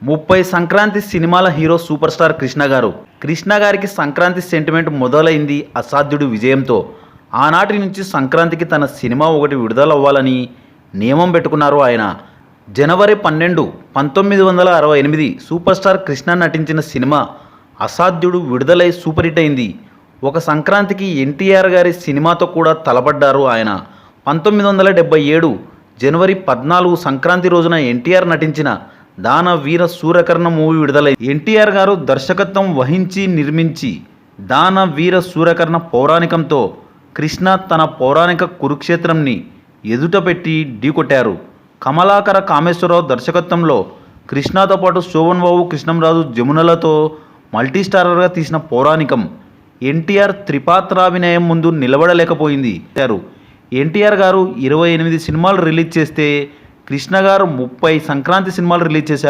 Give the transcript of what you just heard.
30 సంక్రాంతి సినిమాల hero super star Krishna గారు. కృష్ణ గారికి సంక్రాంతి సెంటిమెంట్ మొదలైంది అసాధ్యుడి విజయంతో. ఆనాటి నుంచి సంక్రాంతికి తన సినిమా ఒకటి విడుదలవ్వాలని నియమం పెట్టుకున్నారు ఆయన. జనవరి 12, 1968 సూపర్ స్టార్ కృష్ణ నటించిన సినిమా అసాధ్యుడు విడుదలై సూపర్ హిట్ అయింది. ఒక సంక్రాంతికి ఎన్టీఆర్ గారి సినిమాతో కూడా తలపడ్డారు ఆయన. 1977 జనవరి 14 సంక్రాంతి రోజున ఎన్టీఆర్ నటించిన దాన వీర సూరకర్ణ మూవీ విడుదలైంది. ఎన్టీఆర్ గారు దర్శకత్వం వహించి నిర్మించి దాన వీర సూరకర్ణ పౌరాణికంతో కృష్ణ తన పౌరాణిక కురుక్షేత్రంని ఎదుట పెట్టి ఢీకొట్టారు. కమలాకర కామేశ్వరరావు దర్శకత్వంలో కృష్ణతో పాటు శోభన్ బాబు, కృష్ణంరాజు, జమునలతో మల్టీస్టారర్గా తీసిన పౌరాణికం ఎన్టీఆర్ త్రిపాత్రాభినయం ముందు నిలబడలేకపోయింది. ఎన్టీఆర్ గారు 28 సినిమాలు రిలీజ్ చేస్తే కృష్ణ గారు 30 సంక్రాంతి సినిమాలు రిలీజ్ చేశారు.